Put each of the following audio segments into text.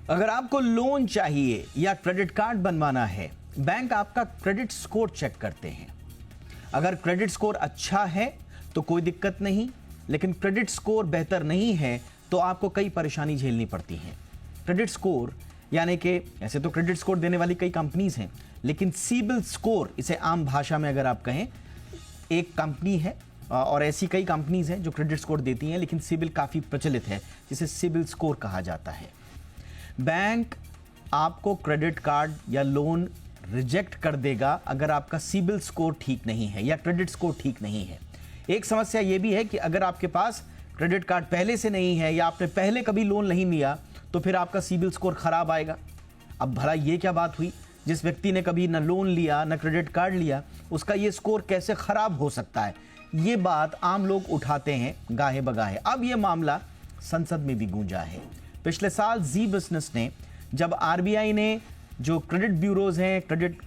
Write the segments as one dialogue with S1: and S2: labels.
S1: अगर आपको लोन चाहिए या क्रेडिट कार्ड बनवाना है, बैंक आपका क्रेडिट स्कोर चेक करते हैं। अगर क्रेडिट स्कोर अच्छा है तो कोई दिक्कत नहीं, लेकिन क्रेडिट स्कोर बेहतर नहीं है तो आपको कई परेशानी झेलनी पड़ती हैं। क्रेडिट स्कोर यानी कि ऐसे तो क्रेडिट स्कोर देने वाली कई कंपनीज हैं, लेकिन सिबिल स्कोर, इसे आम भाषा में अगर आप कहें, एक कंपनी है और ऐसी कई कंपनीज हैं जो क्रेडिट स्कोर देती हैं, लेकिन सिबिल काफ़ी प्रचलित है, जिसे सिबिल स्कोर कहा जाता है। बैंक आपको क्रेडिट कार्ड या लोन रिजेक्ट कर देगा अगर आपका सिबिल स्कोर ठीक नहीं है या क्रेडिट स्कोर ठीक नहीं है। एक समस्या यह भी है कि अगर आपके पास क्रेडिट कार्ड पहले से नहीं है या आपने पहले कभी लोन नहीं लिया तो फिर आपका सिबिल स्कोर खराब आएगा। अब भला ये क्या बात हुई, जिस व्यक्ति ने कभी न लोन लिया न क्रेडिट कार्ड लिया, उसका ये स्कोर कैसे खराब हो सकता है? ये बात आम लोग उठाते हैं गाहे बगाहे। अब ये मामला संसद में भी गूंजा है। पिछले साल जी बिजनेस ने, जब आरबीआई ने जो क्रेडिट ब्यूरोज हैं, क्रेडिट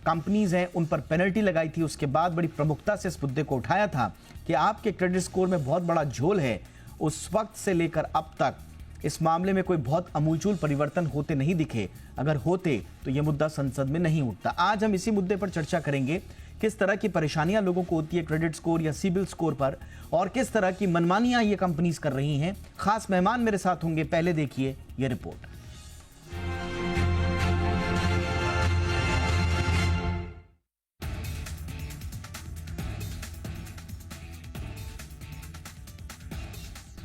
S1: कंपनीज हैं, उन पर पेनल्टी लगाई थी, उसके बाद बड़ी प्रमुखता से इस मुद्दे को उठाया था कि आपके क्रेडिट स्कोर में बहुत बड़ा झोल है। उस वक्त से लेकर अब तक इस मामले में कोई बहुत अमूलचूल परिवर्तन होते नहीं दिखे। अगर होते तो यह मुद्दा संसद में नहीं उठता। आज हम इसी मुद्दे पर चर्चा करेंगे, किस तरह की परेशानियां लोगों को होती है क्रेडिट स्कोर या सिबिल स्कोर पर, और किस तरह की मनमानियां ये कंपनीज कर रही हैं। खास मेहमान मेरे साथ होंगे, पहले देखिए ये रिपोर्ट।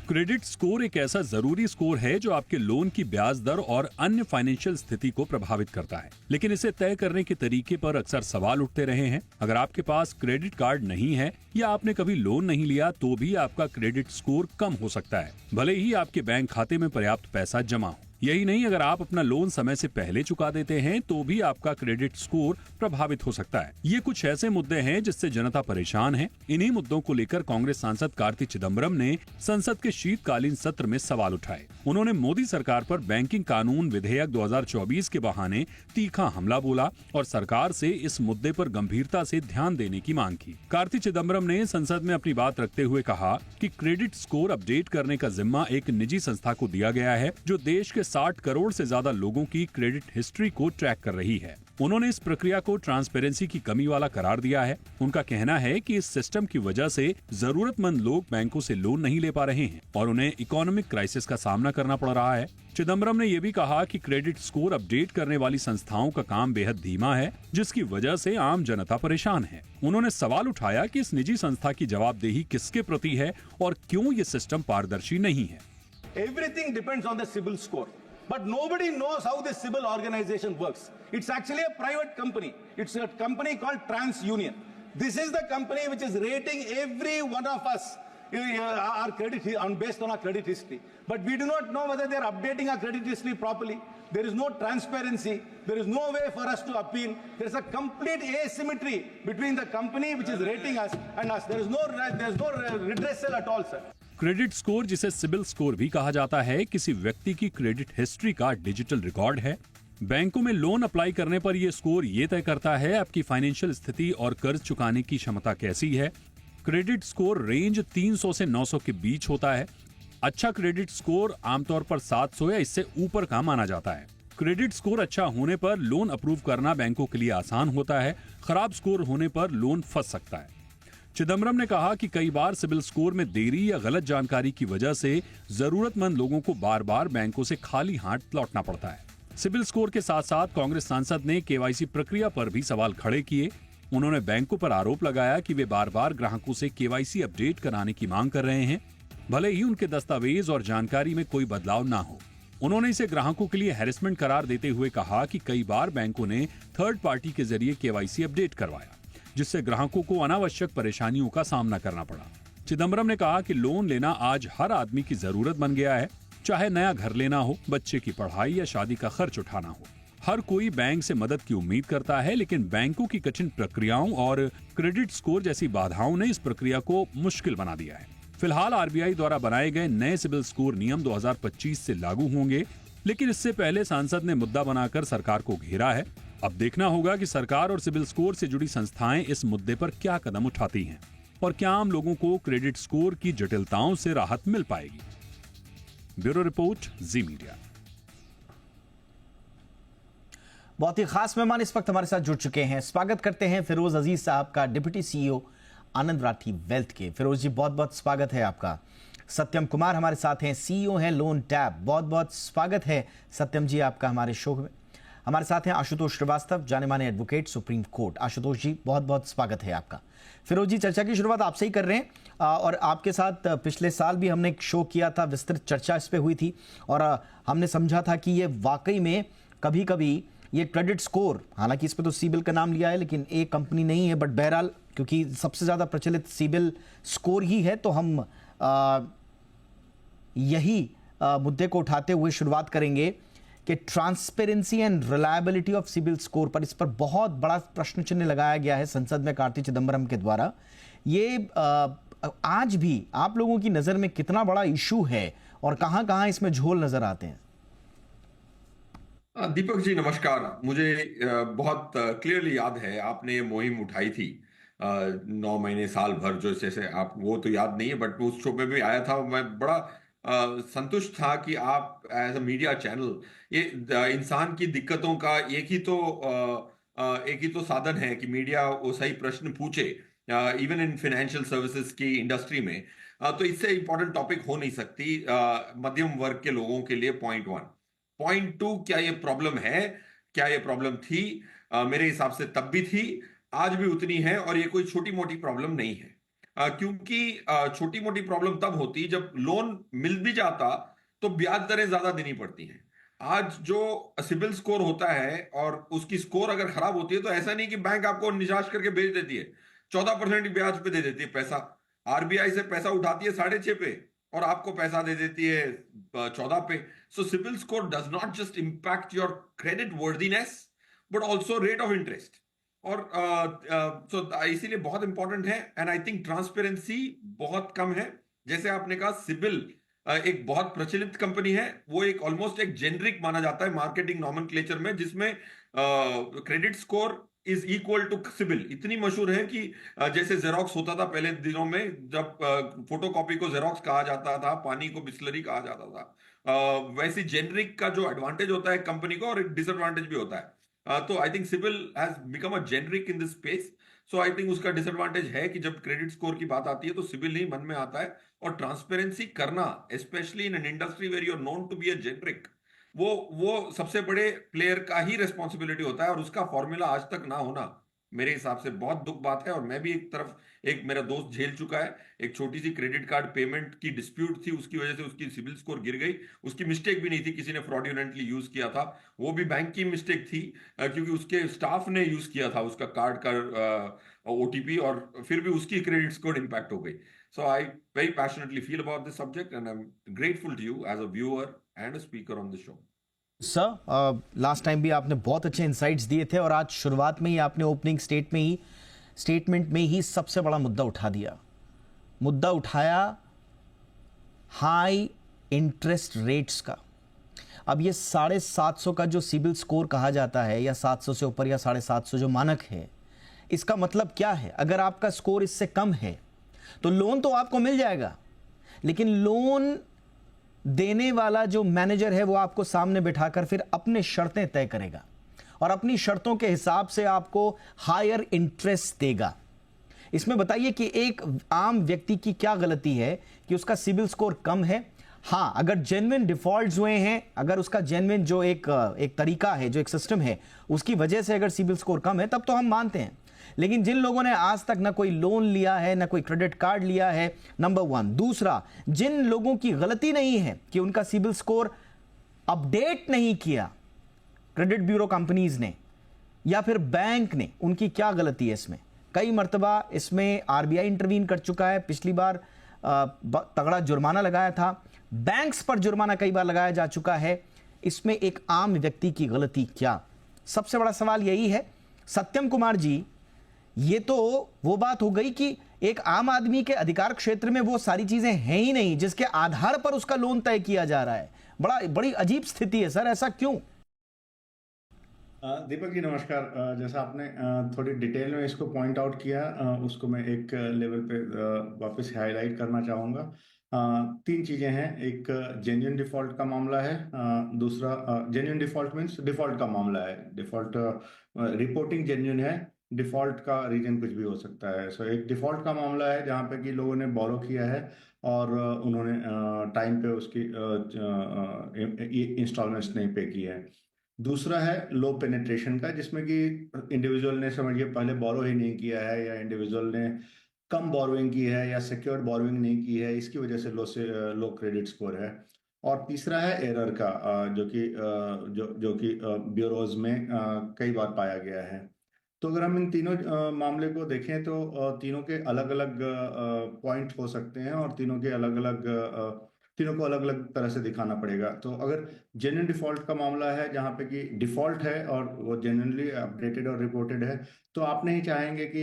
S2: क्रेडिट स्कोर एक ऐसा जरूरी स्कोर है जो आपके लोन की ब्याज दर और अन्य फाइनेंशियल स्थिति को प्रभावित करता है, लेकिन इसे तय करने के तरीके पर अक्सर सवाल उठते रहे हैं। अगर आपके पास क्रेडिट कार्ड नहीं है या आपने कभी लोन नहीं लिया तो भी आपका क्रेडिट स्कोर कम हो सकता है, भले ही आपके बैंक खाते में पर्याप्त पैसा जमा हो। यही नहीं, अगर आप अपना लोन समय से पहले चुका देते हैं तो भी आपका क्रेडिट स्कोर प्रभावित हो सकता है। ये कुछ ऐसे मुद्दे हैं जिससे जनता परेशान है। इन्हीं मुद्दों को लेकर कांग्रेस सांसद कार्ति चिदम्बरम ने संसद के शीतकालीन सत्र में सवाल उठाए। उन्होंने मोदी सरकार पर बैंकिंग कानून विधेयक 2024 के बहाने तीखा हमला बोला और सरकार से इस मुद्दे पर गंभीरता से ध्यान देने की मांग की। कार्ति चिदम्बरम ने संसद में अपनी बात रखते हुए कहा कि क्रेडिट स्कोर अपडेट करने का जिम्मा एक निजी संस्था को दिया गया है जो देश के 60 करोड़ से ज्यादा लोगों की क्रेडिट हिस्ट्री को ट्रैक कर रही है। उन्होंने इस प्रक्रिया को ट्रांसपेरेंसी की कमी वाला करार दिया है। उनका कहना है कि इस सिस्टम की वजह से जरूरतमंद लोग बैंकों से लोन नहीं ले पा रहे हैं और उन्हें इकोनॉमिक क्राइसिस का सामना करना पड़ रहा है। चिदम्बरम ने यह भी कहा कि क्रेडिट स्कोर अपडेट करने वाली संस्थाओं का काम बेहद धीमा है, जिसकी वजह से आम जनता परेशान है। उन्होंने सवाल उठाया कि इस निजी संस्था की जवाबदेही किसके प्रति है और क्यों ये सिस्टम पारदर्शी नहीं है।
S3: Everything depends on the CIBIL score. But nobody knows how this CIBIL organization works. It's actually a private company. It's a company called TransUnion. This is the company which is rating every one of us our credit based on our credit history. But we do not know whether they are updating our credit history properly. There is no transparency. There is no way for us to appeal. There is a complete asymmetry between the company which is rating us and us. There is no redressal at all, sir.
S2: Credit score, जिसे CIBIL score भी कहा जाता है, किसी व्यक्ति की credit history का digital record है। बैंकों में लोन अप्लाई करने पर यह स्कोर ये तय करता है आपकी फाइनेंशियल स्थिति और कर्ज चुकाने की क्षमता कैसी है। क्रेडिट स्कोर रेंज 300 से 900 के बीच होता है। अच्छा क्रेडिट स्कोर आमतौर पर 700 या इससे ऊपर का माना जाता है। क्रेडिट स्कोर अच्छा होने पर लोन अप्रूव करना बैंकों के लिए आसान होता है। खराब स्कोर होने पर लोन फंस सकता है। चिदम्बरम ने कहा कि कई बार सिबिल स्कोर में देरी या गलत जानकारी की वजह से जरूरतमंद लोगों को बार बार बैंकों से खाली हाथ लौटना पड़ता है। सिबिल स्कोर के साथ साथ कांग्रेस सांसद ने केवाईसी प्रक्रिया पर भी सवाल खड़े किए। उन्होंने बैंकों पर आरोप लगाया कि वे बार बार ग्राहकों से केवाईसी अपडेट कराने की मांग कर रहे हैं, भले ही उनके दस्तावेज और जानकारी में कोई बदलाव ना हो। उन्होंने इसे ग्राहकों के लिए हैरेसमेंट करार देते हुए कहा कि कई बार बैंकों ने थर्ड पार्टी के जरिए केवाईसी अपडेट करवाया, जिससे ग्राहकों को अनावश्यक परेशानियों का सामना करना पड़ा। चिदम्बरम ने कहा कि लोन लेना आज हर आदमी की जरूरत बन गया है, चाहे नया घर लेना हो, बच्चे की पढ़ाई या शादी का खर्च उठाना हो। हर कोई बैंक से मदद की उम्मीद करता है, लेकिन बैंकों की कठिन प्रक्रियाओं और क्रेडिट स्कोर जैसी बाधाओं ने इस प्रक्रिया को मुश्किल बना दिया है। फिलहाल आरबीआई द्वारा बनाए गए नए सिबिल स्कोर नियम 2025 से लागू होंगे, लेकिन इससे पहले सांसद ने मुद्दा बनाकर सरकार को घेरा है। अब देखना होगा कि सरकार और सिबिल स्कोर से जुड़ी संस्थाएं इस मुद्दे पर क्या कदम उठाती हैं और क्या आम लोगों को क्रेडिट स्कोर की जटिलताओं से राहत मिल पाएगी। ब्यूरो रिपोर्ट, जी मीडिया।
S1: बहुत ही खास मेहमान इस वक्त हमारे साथ जुड़ चुके हैं। स्वागत करते हैं फिरोज अजीज साहब का, डिप्टी सीईओ आनंद राठी वेल्थ के। फिरोज जी, बहुत बहुत स्वागत है आपका। सत्यम कुमार हमारे साथ हैं, सीईओ हैं लोन टैब। बहुत बहुत स्वागत है सत्यम जी आपका हमारे शो में। हमारे साथ हैं आशुतोष श्रीवास्तव, जाने माने एडवोकेट, सुप्रीम कोर्ट। आशुतोष जी, बहुत बहुत स्वागत है आपका। फिरोज जी, चर्चा की शुरुआत आपसे ही कर रहे हैं और आपके साथ पिछले साल भी हमने एक शो किया था, विस्तृत चर्चा इस पे हुई थी और हमने समझा था कि ये वाकई में कभी कभी ये क्रेडिट स्कोर, हालांकि इस पे तो सीबिल का नाम लिया है लेकिन एक कंपनी नहीं है, बट बहरहाल क्योंकि सबसे ज़्यादा प्रचलित सीबिल स्कोर ही है तो हम यही मुद्दे को उठाते हुए शुरुआत करेंगे कि transparency and reliability of CIBIL score पर, इस पर बहुत बड़ा प्रश्न चिन्ह लगाया गया है संसद में कार्ति चिदंबरम के द्वारा। ये आज भी आप लोगों की नज़र में कितना बड़ा इशू है और कहां-कहां इसमें झोल नजर आते हैं?
S4: दीपक जी नमस्कार। मुझे बहुत क्लियरली याद है आपने ये मुहिम उठाई थी 9 महीने साल भर, जो जैसे आप, वो तो याद नहीं है बट उस शो में भी आया था। मैं बड़ा संतुष्ट था कि आप एज अ मीडिया चैनल ये इंसान की दिक्कतों का एक ही तो साधन है कि मीडिया वो सही प्रश्न पूछे, इवन इन फाइनेंशियल सर्विसेज की इंडस्ट्री में। तो इससे इंपॉर्टेंट टॉपिक हो नहीं सकती मध्यम वर्ग के लोगों के लिए। पॉइंट 1। पॉइंट 2, क्या ये प्रॉब्लम है, क्या ये प्रॉब्लम थी? मेरे हिसाब से तब भी थी, आज भी उतनी है, और ये कोई छोटी मोटी प्रॉब्लम नहीं है। क्योंकि छोटी मोटी प्रॉब्लम तब होती जब लोन मिल भी जाता तो ब्याज दरें ज्यादा देनी पड़ती हैं। आज जो सिबिल स्कोर होता है और उसकी स्कोर अगर खराब होती है तो ऐसा नहीं कि बैंक आपको निराश करके भेज देती है, 14% ब्याज पे दे देती है पैसा। आरबीआई से पैसा उठाती है 6.5 पे और आपको पैसा दे देती है 14 पे। So CIBIL score does not just impact your credit worthiness but also rate of interest. और इसीलिए बहुत इंपॉर्टेंट है। एंड आई थिंक ट्रांसपेरेंसी बहुत कम है। जैसे आपने कहा, सिबिल एक बहुत प्रचलित कंपनी है, वो एक ऑलमोस्ट एक जेनरिक माना जाता है मार्केटिंग नॉमेनक्लेचर में, जिसमें credit score is equal to CIBIL. इतनी मशहूर है कि जैसे जेरोक्स होता था पहले दिनों में, जब फोटोकॉपी को जेरोक्स कहा जाता था, पानी को बिस्लरी कहा जाता था। वैसे जेनरिक का जो एडवांटेज होता है कंपनी को, और एक डिसएडवांटेज भी होता है। तो I think CIBIL has become a generic in this space. So I think उसका डिसएडवांटेज है कि जब क्रेडिट स्कोर की बात आती है तो सिबिल ही मन में आता है। और ट्रांसपेरेंसी करना, specially in an industry where you are known to be a generic, वो सबसे बड़े प्लेयर का ही रेस्पॉन्सिबिलिटी होता है। और उसका फॉर्मूला आज तक ना होना मेरे हिसाब से बहुत दुख बात है। और मैं भी एक तरफ, एक मेरा दोस्त झेल चुका है, एक छोटी सी क्रेडिट कार्ड पेमेंट की डिस्प्यूट थी, उसकी वजह से उसकी सिबिल स्कोर गिर गई। उसकी मिस्टेक भी नहीं थी, किसी ने फ्रॉडुलेंटली यूज किया था, वो भी बैंक की मिस्टेक थी, क्योंकि उसके स्टाफ ने यूज किया था उसका कार्ड का ओटीपी, और फिर भी उसकी क्रेडिट स्कोर इंपैक्ट हो गई। So I very passionately feel about this subject and I am grateful to you as a viewer and a speaker on the show.
S1: Sir, last time भी आपने बहुत अच्छे इंसाइट्स दिए थे और आज शुरुआत में ही आपने ओपनिंग स्टेटमेंट में ही सबसे बड़ा मुद्दा उठा दिया। मुद्दा उठाया हाई इंटरेस्ट रेट्स का। अब ये 750 का जो सिबिल स्कोर कहा जाता है, या 700 से ऊपर या 750 जो मानक है, इसका मतलब क्या है? अगर आपका स्कोर इससे कम है तो लोन तो आपको मिल जाएगा, लेकिन लोन देने वाला जो मैनेजर है वो आपको सामने बिठाकर फिर अपने शर्तें तय करेगा और अपनी शर्तों के हिसाब से आपको हायर इंटरेस्ट देगा। इसमें बताइए कि एक आम व्यक्ति की क्या गलती है कि उसका सिबिल स्कोर कम है। हाँ, अगर जेन्युइन डिफॉल्ट्स हुए हैं, अगर उसका जेन्युइन जो एक तरीका है, जो एक सिस्टम है, उसकी वजह से अगर सिबिल स्कोर कम है, तब तो हम मानते हैं। लेकिन जिन लोगों ने आज तक ना कोई लोन लिया है, ना कोई क्रेडिट कार्ड लिया है, नंबर 1। दूसरा, जिन लोगों की गलती नहीं है कि उनका सिबिल स्कोर अपडेट नहीं किया क्रेडिट ब्यूरो कंपनीज ने या फिर बैंक ने, उनकी क्या गलती है इसमें? कई मर्तबा इसमें आरबीआई इंटरवीन कर चुका है। पिछली बार तगड़ा जुर्माना लगाया था, बैंक्स पर जुर्माना कई बार लगाया जा चुका है। इसमें एक आम व्यक्ति की गलती क्या? सबसे बड़ा सवाल यही है। सत्यम कुमार जी, ये तो वो बात हो गई कि एक आम आदमी के अधिकार क्षेत्र में वो सारी चीजें हैं ही नहीं जिसके आधार पर उसका लोन तय किया जा रहा है। बड़ी अजीब स्थिति है सर, ऐसा क्यों?
S5: दीपक जी नमस्कार। जैसा आपने थोड़ी डिटेल में इसको पॉइंट आउट किया, उसको मैं एक लेवल पे वापस हाईलाइट करना चाहूँगा। तीन चीजें हैं। एक जेन्युइन डिफॉल्ट का मामला है, दूसरा जेन्युइन डिफॉल्ट मीन्स डिफॉल्ट का मामला है, डिफॉल्ट रिपोर्टिंग जेन्युइन है, डिफॉल्ट का रीजन कुछ भी हो सकता है। सो एक डिफॉल्ट का मामला है जहाँ पे कि लोगों ने बोरो किया है और उन्होंने टाइम पे उसकी इंस्टॉलमेंट्स नहीं पे की है। दूसरा है लो पेनिट्रेशन का, जिसमें कि इंडिविजुअल ने समझिए पहले बोरो ही नहीं किया है, या इंडिविजुअल ने कम बोरोइंग की है, या सिक्योर्ड बोरोइंग नहीं की है, इसकी वजह से लो क्रेडिट स्कोर है। और तीसरा है एरर का, जो कि ब्यूरोज में कई बार पाया गया है। तो अगर हम इन तीनों मामले को देखें तो तीनों के अलग अलग पॉइंट हो सकते हैं, और तीनों को अलग अलग तरह से दिखाना पड़ेगा। तो अगर जेन्युइन डिफॉल्ट का मामला है जहाँ पे कि डिफॉल्ट है और वो जेन्युइनली अपडेटेड और रिपोर्टेड है, तो आप नहीं चाहेंगे कि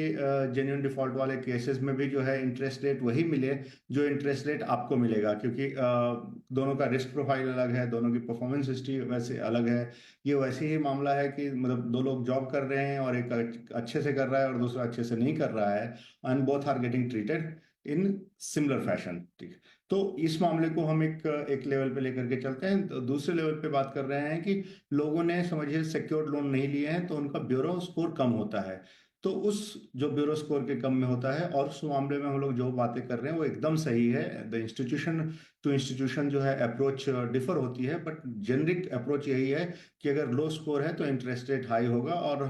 S5: जेन्युइन डिफॉल्ट वाले केसेस में भी जो है इंटरेस्ट रेट वही मिले जो इंटरेस्ट रेट आपको मिलेगा, क्योंकि दोनों का रिस्क प्रोफाइल अलग है, दोनों की परफॉर्मेंस हिस्ट्री वैसे अलग है। ये वैसे ही मामला है कि मतलब दो लोग जॉब कर रहे हैं और एक अच्छे से कर रहा है और दूसरा अच्छे से नहीं कर रहा है, and both are getting treated in similar fashion. ठीक है, तो इस मामले को हम एक लेवल पे लेकर के चलते हैं। तो दूसरे लेवल पे बात कर रहे हैं कि लोगों ने समझिए सिक्योर्ड लोन नहीं लिए हैं, तो उनका ब्यूरो स्कोर कम होता है। तो उस जो ब्यूरो स्कोर के कम में होता है, और उस मामले में हम लोग जो बातें कर रहे हैं वो एकदम सही है। द इंस्टीट्यूशन टू इंस्टीट्यूशन जो है अप्रोच डिफर होती है, बट जेनरिक अप्रोच यही है कि अगर लो स्कोर है तो इंटरेस्ट रेट हाई होगा। और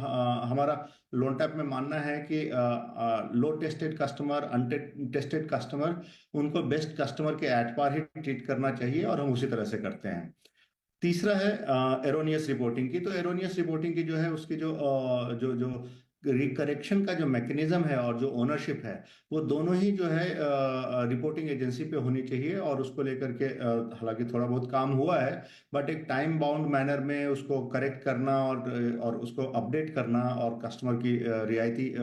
S5: हमारा लोन टैप में मानना है कि लो टेस्टेड कस्टमर, अनटेस्टेड कस्टमर, उनको बेस्ट कस्टमर के एट पार ही ट्रीट करना चाहिए, और हम उसी तरह से करते हैं। तीसरा है एरोनियस रिपोर्टिंग की। तो एरोनियस रिपोर्टिंग की जो है उसकी जो रिकरेक्शन का जो मैकेनिज्म है और जो ओनरशिप है, वो दोनों ही जो है रिपोर्टिंग एजेंसी पे होनी चाहिए। और उसको लेकर के हालांकि थोड़ा बहुत काम हुआ है, बट एक टाइम बाउंड मैनर में उसको करेक्ट करना और उसको अपडेट करना और कस्टमर की रियायती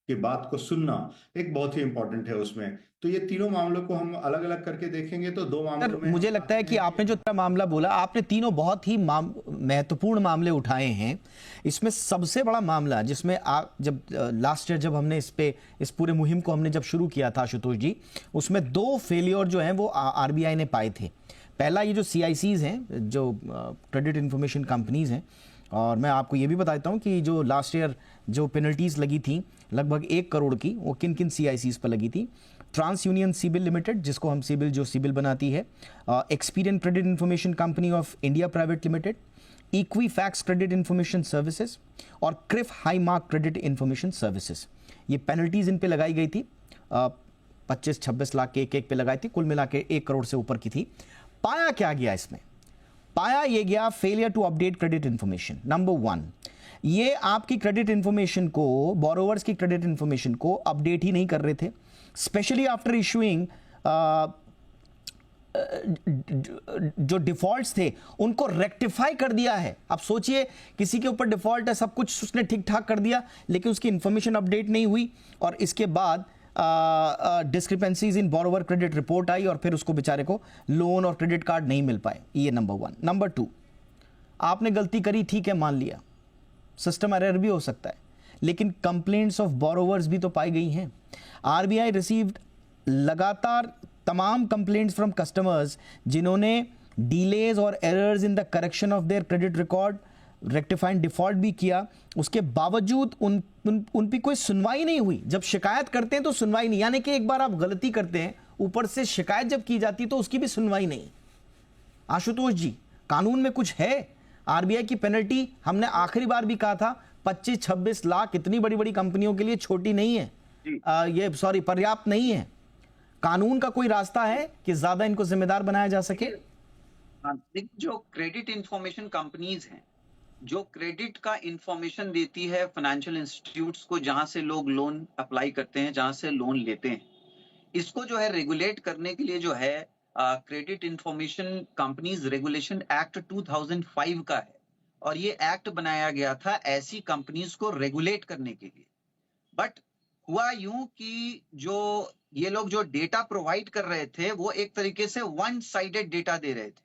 S5: की बात को सुनना एक बहुत ही इंपॉर्टेंट है उसमें। तो ये तीनों मामलों को हम अलग अलग करके देखेंगे तो दो मामलों में
S1: मुझे लगता है कि आपने जो मामला बोला, आपने तीनों बहुत ही महत्वपूर्ण मामले उठाए हैं। इसमें सबसे बड़ा मामला जिसमें जब लास्ट ईयर जब हमने इस पूरे मुहिम को हमने जब शुरू किया था आशुतोष जी, उसमें दो फेलियर जो हैं वो आरबीआई ने पाए थे। पहला ये जो सीआईसीज हैं, जो क्रेडिट इंफॉर्मेशन कंपनीज हैं, और मैं आपको ये भी बता देता हूँ कि जो लास्ट ईयर जो पेनल्टीज लगी थी लगभग 1 करोड़ की, वो किन किन सीआईसीज पर लगी थी। ट्रांस यूनियन सिबिल लिमिटेड, जिसको हम सिबिल बनाती है, Experian credit information company of India private limited, Equifax credit information services और CRIF High Mark credit information services. ये पेनल्टीज इन पे लगाई गई थी, 25-26 लाख के एक पे लगाई थी, कुल मिला के 1 करोड़ से ऊपर की थी। पाया क्या गया इसमें? पाया ये गया failure to update credit information. Number 1, ये आपकी क्रेडिट इंफॉर्मेशन को, बोरोवर्स की क्रेडिट इंफॉर्मेशन को अपडेट ही नहीं कर रहे थे, स्पेशली आफ्टर इशूइंग जो डिफॉल्ट्स थे उनको रेक्टिफाई कर दिया है। अब सोचिए किसी के ऊपर डिफॉल्ट है, सब कुछ उसने ठीक ठाक कर दिया, लेकिन उसकी इंफॉर्मेशन अपडेट नहीं हुई, और इसके बाद डिस्क्रिपेंसीज इन बोरोवर क्रेडिट रिपोर्ट आई, और फिर उसको बेचारे को लोन और क्रेडिट कार्ड नहीं मिल पाए। ये नंबर 1। नंबर 2, आपने गलती करी, ठीक है, मान लिया, सिस्टम एरर भी हो सकता है, लेकिन कंप्लेंट्स ऑफ बोरोवर्स भी तो पाई गई हैं। आरबीआई रिसीव्ड लगातार तमाम कंप्लेंट्स फ्रॉम कस्टमर्स जिन्होंने डिलेज और errors in the correction of their credit record, rectifying default भी किया, उसके बावजूद उन पर कोई सुनवाई नहीं हुई। जब शिकायत करते हैं तो सुनवाई नहीं, यानी कि एक बार आप गलती करते हैं, ऊपर से शिकायत जब की जाती है तो उसकी भी सुनवाई नहीं। आशुतोष जी, कानून में कुछ है? आरबीआई की पेनल्टी हमने आखिरी बार भी कहा था 25-26 लाख इतनी बड़ी बड़ी कंपनियों के लिए छोटी नहीं है, पर्याप्त नहीं है। कानून का कोई रास्ता है कि ज्यादा इनको जिम्मेदार बनाया जा सके?
S6: जो क्रेडिट इंफॉर्मेशन कंपनीज हैं, जो क्रेडिट का इंफॉर्मेशन देती है फाइनेंशियल इंस्टीट्यूट्स को, जहां से लोग लोन अप्लाई करते हैं, जहां से लोन लेते हैं, इसको जो है रेगुलेट करने के लिए जो है credit information companies regulation act 2005 का है, और ये एक्ट बनाया गया था ऐसी कंपनीज को रेगुलेट करने के लिए। बट हुआ यूं कि जो ये लोग जो डेटा प्रोवाइड कर रहे थे वो एक तरीके से वन साइडेड डेटा दे रहे थे,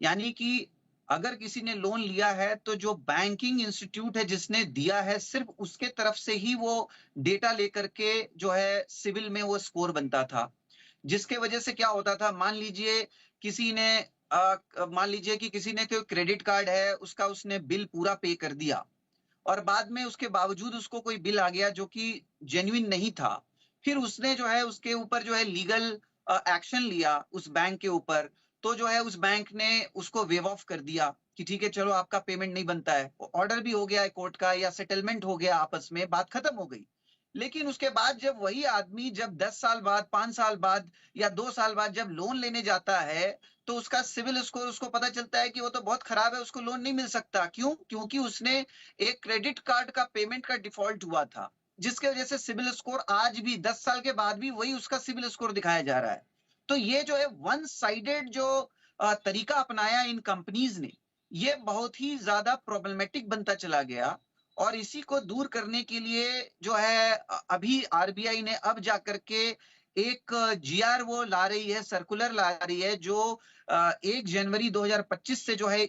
S6: यानी कि अगर किसी ने लोन लिया है तो जो बैंकिंग इंस्टीट्यूट है जिसने दिया है, सिर्फ उसके तरफ से ही वो डेटा लेकर के जो है सिविल में वो स्कोर बनता था। जिसके वजह से क्या होता था, मान लीजिए कि किसी ने कोई क्रेडिट कार्ड है, उसका उसने बिल पूरा पे कर दिया और बाद में उसके बावजूद उसको कोई बिल आ गया जो कि जेन्युइन नहीं था। फिर उसने जो है उसके ऊपर जो है लीगल एक्शन लिया उस बैंक के ऊपर, तो जो है उस बैंक ने उसको वेव ऑफ कर दिया कि ठीक है चलो आपका पेमेंट नहीं बनता है। ऑर्डर भी हो गया है कोर्ट का या सेटलमेंट हो गया आपस में, बात खत्म हो गई। लेकिन उसके बाद जब वही आदमी जब 10 साल बाद, 5 साल बाद या 2 साल बाद जब लोन लेने जाता है, तो उसका सिविल स्कोर उसको पता चलता है कि वो तो बहुत खराब है, उसको लोन नहीं मिल सकता। क्यों? क्योंकि उसने एक क्रेडिट कार्ड का पेमेंट का डिफॉल्ट हुआ था, जिसके वजह से सिविल स्कोर आज भी 10 साल के बाद भी वही उसका सिविल स्कोर दिखाया जा रहा है। तो ये जो है वन साइडेड जो तरीका अपनाया इन कंपनीज ने, ये बहुत ही ज्यादा प्रॉब्लमेटिक बनता चला गया। और इसी को दूर करने के लिए जो है अभी आरबीआई ने अब जाकर के एक जीआर वो ला रही है, सर्कुलर ला रही है, जो 1 जनवरी 2025 से जो है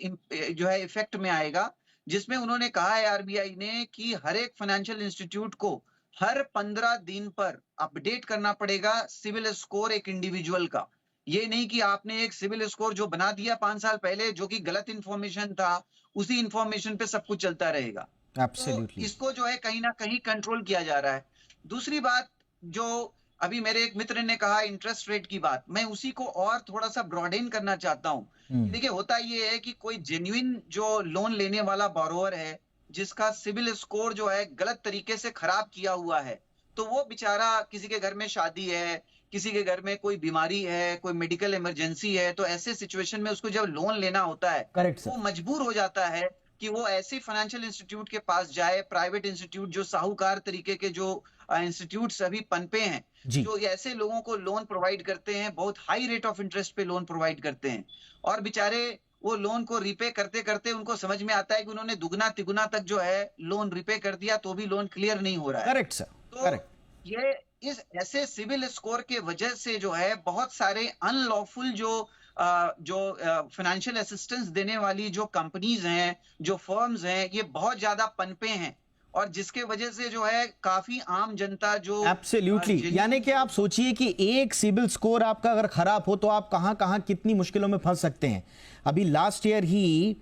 S6: इफेक्ट में आएगा, जिसमें उन्होंने कहा है आरबीआई ने कि हर एक फाइनेंशियल इंस्टीट्यूट को हर 15 दिन पर अपडेट करना पड़ेगा सिविल स्कोर एक इंडिविजुअल का। ये नहीं कि आपने एक सिविल स्कोर जो बना दिया 5 साल पहले, जो कि गलत इंफॉर्मेशन था, उसी इंफॉर्मेशन पे सब कुछ चलता रहेगा। तो
S1: एब्सोल्युटली।
S6: इसको जो है कहीं ना कहीं कंट्रोल किया जा रहा है। दूसरी बात, जो अभी मेरे एक मित्र ने कहा इंटरेस्ट रेट की बात, मैं उसी को और थोड़ा सा ब्रॉडेन करना चाहता हूँ। देखिए होता ये है कि कोई जेन्युइन जो लोन लेने वाला बोरोवर है, जिसका सिविल स्कोर जो है गलत तरीके से खराब किया हुआ है, तो वो बेचारा, किसी के घर में शादी है, किसी के घर में कोई बीमारी है, कोई मेडिकल इमरजेंसी है, तो ऐसे सिचुएशन में उसको जब लोन लेना होता है,
S1: करेक्ट
S6: वो
S1: सर।
S6: मजबूर हो जाता है कि वो ऐसे फाइनेंशियल इंस्टीट्यूट के पास जाए, प्राइवेट इंस्टीट्यूट जो साहूकार तरीके के जो इंस्टीट्यूट्स अभी पनपे हैं,
S1: जी।
S6: जो ऐसे लोगों को लोन प्रोवाइड करते हैं, बहुत हाई रेट ऑफ इंटरेस्ट पे लोन प्रोवाइड करते हैं, और बेचारे वो लोन को रिपे करते करते उनको समझ में आता है कि उन्होंने दुगना तिगुना तक जो है लोन रिपे कर दिया, तो भी लोन क्लियर नहीं हो रहा है।
S1: Correct sir.
S6: तो
S1: करेक्ट।
S6: ये इस ऐसे सिविल स्कोर के वजह से जो है बहुत सारे अनलॉफुल जो फाइनेंशियल असिस्टेंस देने वाली जो कंपनीज हैं, जो फर्म्स हैं, ये बहुत ज्यादा पनपे हैं, और जिसके वजह से जो है काफी आम जनता जो
S1: एब्सोल्युटली, यानी कि आप सोचिए कि एक सिबिल स्कोर आपका अगर खराब हो तो आप कहां कहां कितनी मुश्किलों में फंस सकते हैं। अभी लास्ट ईयर ही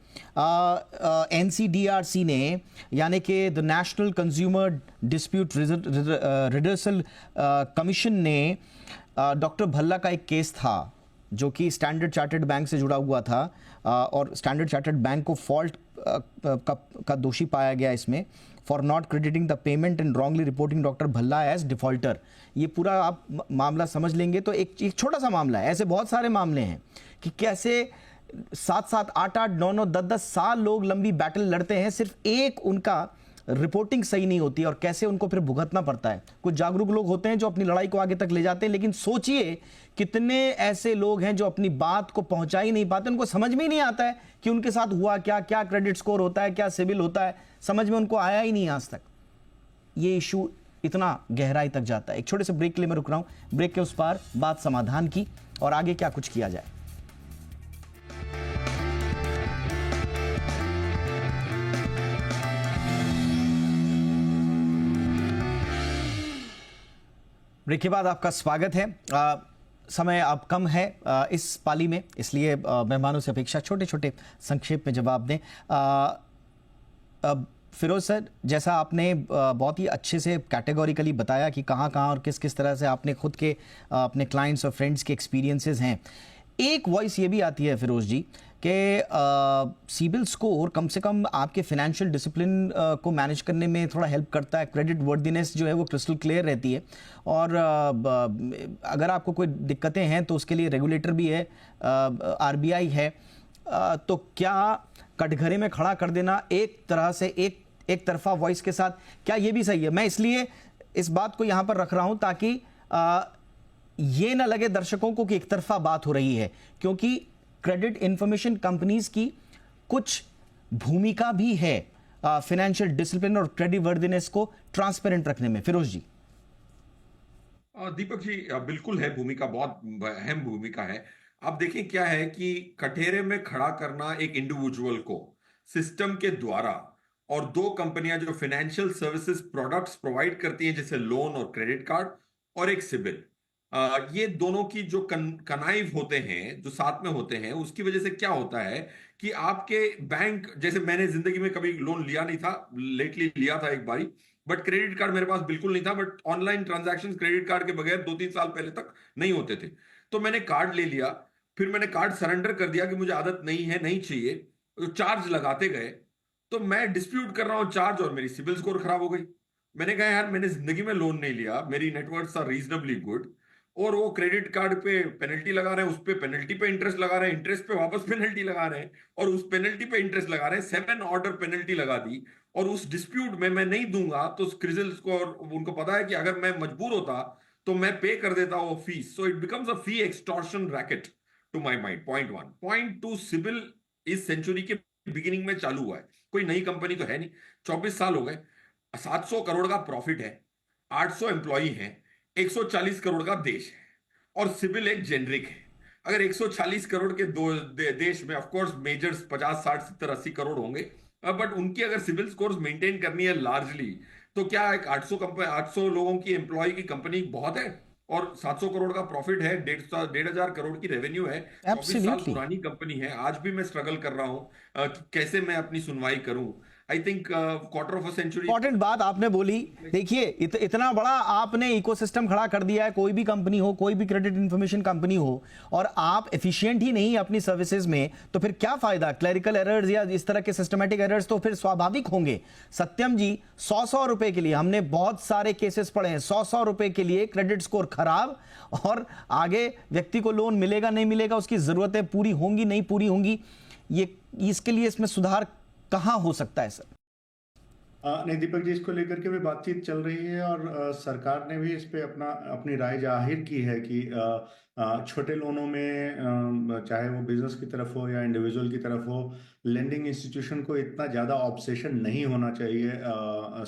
S1: एनसीडीआरसी ने, यानी कि the national consumer dispute redressal commission ने, डॉक्टर भल्ला का एक केस था जो कि स्टैंडर्ड चार्टर्ड बैंक से जुड़ा हुआ था, और स्टैंडर्ड चार्टर्ड बैंक को फॉल्ट का दोषी पाया गया इसमें, for not crediting the payment and wrongly reporting doctor Bhalla as defaulter. ये पूरा आप मामला समझ लेंगे तो एक छोटा सा मामला है, ऐसे बहुत सारे मामले हैं कि कैसे 7-7, 8-8, 9-9, 10-10 साल लोग लंबी बैटल लड़ते हैं, सिर्फ एक उनका रिपोर्टिंग सही नहीं होती और कैसे उनको फिर भुगतना पड़ता है। कुछ जागरूक लोग होते हैं जो अपनी लड़ाई को आगे तक ले जाते हैं, लेकिन सोचिए कितने ऐसे लोग हैं जो अपनी बात को पहुंचा ही नहीं पाते, उनको समझ में ही नहीं आता है कि उनके साथ हुआ क्या, क्या क्रेडिट स्कोर होता है, क्या सिविल होता है, समझ में उनको आया ही नहीं आज तक। ये इशू इतना गहराई तक जाता है। एक छोटे से ब्रेक के लिए मैं रुक रहा हूं, ब्रेक के उस पार बात समाधान की और आगे क्या कुछ किया जाए। ब्रेक के बाद आपका स्वागत है। समय अब कम है इस पाली में, इसलिए मेहमानों से अपेक्षा छोटे छोटे संक्षेप में जवाब दें। फिरोज सर, जैसा आपने बहुत ही अच्छे से कैटेगोरिकली बताया कि कहाँ कहाँ और किस किस तरह से आपने खुद के अपने क्लाइंट्स और फ्रेंड्स के एक्सपीरियंसेस हैं, एक वॉइस ये भी आती है फिरोज जी कि सिबिल स्कोर कम से कम आपके फाइनेंशियल डिसिप्लिन को मैनेज करने में थोड़ा हेल्प करता है, क्रेडिट वर्दीनेस जो है वो क्रिस्टल क्लियर रहती है, और अगर आपको कोई दिक्कतें हैं तो उसके लिए रेगुलेटर भी है, आरबीआई है, तो क्या कटघरे में खड़ा कर देना एक तरह से एक तरफा वॉइस के साथ, क्या ये भी सही है? मैं इसलिए इस बात को यहाँ पर रख रहा हूँ ताकि ये ना लगे दर्शकों को कि एक तरफा बात हो रही है, क्योंकि क्रेडिट इंफॉर्मेशन कंपनीज की कुछ भूमिका भी है फाइनेंशियल डिसिप्लिन और क्रेडिट वर्दीनेस को ट्रांसपेरेंट रखने में। फिरोज जी।
S4: दीपक जी, बिल्कुल है, भूमिका बहुत अहम भूमिका है। अब देखें क्या है कि कटघरे में खड़ा करना एक इंडिविजुअल को सिस्टम के द्वारा, और दो कंपनियां जो फाइनेंशियल सर्विसेज प्रोडक्ट्स प्रोवाइड करती हैं जैसे लोन और क्रेडिट कार्ड, और एक सिबिल, ये दोनों की जो कनाइव होते हैं, जो साथ में होते हैं, उसकी वजह से क्या होता है कि आपके बैंक, जैसे मैंने जिंदगी में कभी लोन लिया नहीं था, लेटली लिया था एक बारी, बट क्रेडिट कार्ड मेरे पास बिल्कुल नहीं था, but online transactions credit card के बगैर 2-3 साल पहले तक नहीं होते थे। तो मैंने कार्ड ले लिया, फिर मैंने कार्ड सरेंडर कर दिया कि मुझे आदत नहीं है, नहीं चाहिए, तो चार्ज लगाते गए, तो मैं डिस्प्यूट कर रहा हूं चार्ज और मेरी सिबिल स्कोर खराब हो गई। मैंने कहा यार मैंने जिंदगी में लोन नहीं लिया, मेरी नेटवर्क्स आर रीजनेबली गुड, और वो क्रेडिट कार्ड पे पेनल्टी लगा रहे हैं, उस पे पेनल्टी पे इंटरेस्ट लगा रहे हैं, इंटरेस्ट पे वापस पेनल्टी लगा रहे हैं, और उस पेनल्टी पे इंटरेस्ट लगा रहे हैं, 7 ऑर्डर पेनल्टी लगा दी, और उस डिस्प्यूट में मैं नहीं दूंगा तो क्रिजल्स को, और उनको पता है कि अगर मैं मजबूर होता तो मैं पे कर देता वो fees, so it becomes a fee extortion racket to my mind. Point 1। Point 2, CIBIL इस सेंचुरी के बिगिनिंग में चालू हुआ है, कोई नई कंपनी तो है नहीं, 24 साल हो गए, 700 करोड़ का प्रॉफिट है, 800 एम्प्लॉई हैं, 140 करोड़ का देश है, और सिबिल एक जेनरिक है। अगर 140 करोड़ के देश में ऑफ कोर्स मेजर्स 50, 60, 70, 80 करोड़ होंगे, बट उनकी अगर सिबिल स्कोर्स मेंटेन करनी है लार्जली, तो क्या एक 800 लोगों की एम्प्लॉय की कंपनी बहुत है, और 700 करोड़ का प्रॉफिट है, 1,500 करोड़ की रेवेन्यू है, 24 साल पुरानी कंपनी है, आज भी मैं स्ट्रगल कर रहा हूं कि कैसे मैं अपनी सुनवाई करूं। I think quarter of a century.
S1: Important बात आपने बोली, देखिए इतना बड़ा आपने इकोसिस्टम खड़ा कर दिया है, कोई भी कंपनी हो, कोई भी क्रेडिट इंफॉर्मेशन कंपनी हो, और आप एफिशिएंट ही नहीं अपनी सर्विसेज में, तो फिर क्या फायदा? क्लरिकल एरर्स या इस तरह के सिस्टमैटिक एरर्स तो फिर स्वाभाविक होंगे। सत्यम जी, 100 रुपए के लिए हमने बहुत सारे केसेस पढ़े हैं, 100 रुपए के लिए क्रेडिट स्कोर खराब, और आगे व्यक्ति को लोन मिलेगा नहीं मिलेगा, उसकी जरूरतें पूरी होंगी नहीं पूरी होंगी, ये इसके लिए इसमें सुधार कहां हो सकता है सर?
S5: नहीं दीपक जी, इसको लेकर के भी बातचीत चल रही है, और सरकार ने भी इस पे अपनी राय जाहिर की है कि छोटे लोनों में, चाहे वो बिजनेस की तरफ हो या इंडिविजुअल की तरफ हो, लेंडिंग इंस्टीट्यूशन को इतना ज़्यादा ऑब्सेशन नहीं होना चाहिए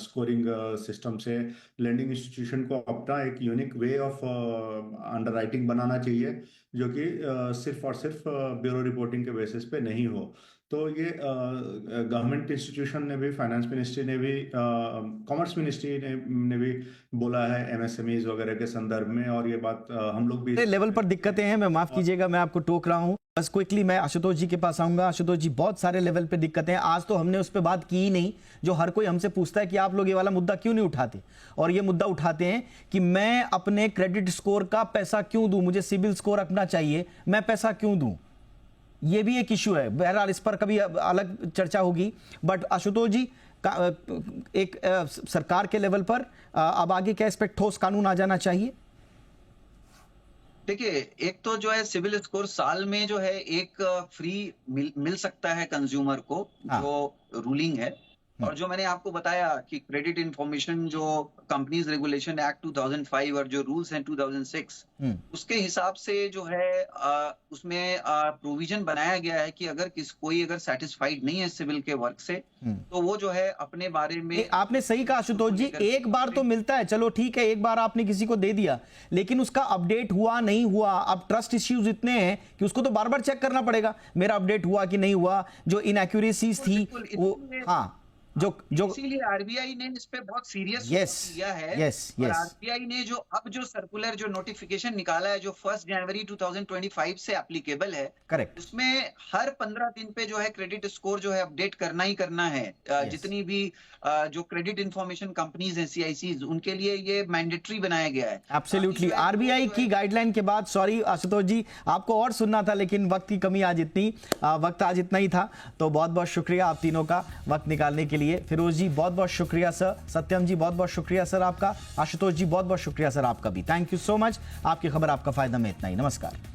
S5: स्कोरिंग सिस्टम से। लेंडिंग इंस्टीट्यूशन को अपना एक यूनिक वे ऑफ अंडरराइटिंग बनाना चाहिए, जो कि सिर्फ और सिर्फ ब्यूरो रिपोर्टिंग के बेसिस पे नहीं हो। तो ये गवर्नमेंट इंस्टीट्यूशन ने भी, फाइनेंस मिनिस्ट्री ने भी, कॉमर्स मिनिस्ट्री ने भी बोला है एमएसएमईज वगैरह के संदर्भ में, और ये बात हम लोग भी
S1: लेवल पर दिक्कतें हैं। मैं माफ कीजिएगा, मैं आपको टोक रहा हूं, बस क्विकली मैं आशुतोष जी के पास आऊंगा। आशुतोष जी, बहुत सारे लेवल पे दिक्कतें हैं, आज तो हमने उस पर बात की ही नहीं, जो हर कोई हमसे पूछता है कि आप लोग ये वाला मुद्दा क्यों नहीं उठाते, और ये मुद्दा उठाते हैं कि मैं अपने क्रेडिट स्कोर का पैसा क्यों दूं, मुझे सिबिल स्कोर रखना चाहिए, मैं पैसा क्यों दूं, ये भी एक इश्यू है। बहरहाल इस पर कभी अलग चर्चा होगी, बट आशुतोष जी, एक सरकार के लेवल पर अब आगे क्या इस पर ठोस कानून आ जाना चाहिए?
S6: देखिए, एक तो जो है सिविल स्कोर साल में जो है एक फ्री मिल सकता है कंज्यूमर को, जो रूलिंग है, और जो मैंने आपको बताया कि क्रेडिट इंफॉर्मेशन जो कंपनीज रेगुलेशन एक्ट 2005 और जो रूल्स हैं 2006, उसके हिसाब से जो है उसमें प्रोविजन बनाया गया है कि अगर कोई अगर सेटिस्फाइड नहीं है सिविल के वर्क से, तो वो जो है अपने बारे में।
S1: आपने सही कहा आशुतोष जी, एक बार तो मिलता है, चलो ठीक है, एक बार आपने किसी को दे दिया, लेकिन उसका अपडेट हुआ नहीं हुआ, अब ट्रस्ट इश्यूज इतने हैं कि उसको तो बार बार चेक करना पड़ेगा, मेरा अपडेट हुआ कि नहीं हुआ, जो इनएक्यूरेसीज थी वो। हाँ, जो
S6: इसीलिए आरबीआई ने इस पे बहुत सीरियस किया है। और आरबीआई ने जो सर्कुलर जो नोटिफिकेशन निकाला है, जो 1 जनवरी 2025 से एप्लीकेबल है,
S1: करेक्ट,
S6: उसमें हर 15 दिन पे जो है क्रेडिट स्कोर जो है अपडेट करना ही करना है। जितनी भी जो क्रेडिट इंफॉर्मेशन कंपनीज हैं, सीआईसीज, उनके लिए ये मैंडेटरी बनाया गया है।
S1: एब्सोल्युटली, आरबीआई की गाइडलाइन के बाद, सॉरी आशुतोष जी, आपको और सुनना था, लेकिन वक्त की कमी वक्त आज इतना ही था, तो बहुत बहुत शुक्रिया आप तीनों का वक्त निकालने के लिए। फिरोज जी बहुत बहुत शुक्रिया सर, सत्यम जी बहुत बहुत शुक्रिया सर आपका, आशुतोष जी बहुत बहुत शुक्रिया सर आपका भी, थैंक यू सो मच। आपकी खबर आपका फायदा में इतना ही, नमस्कार।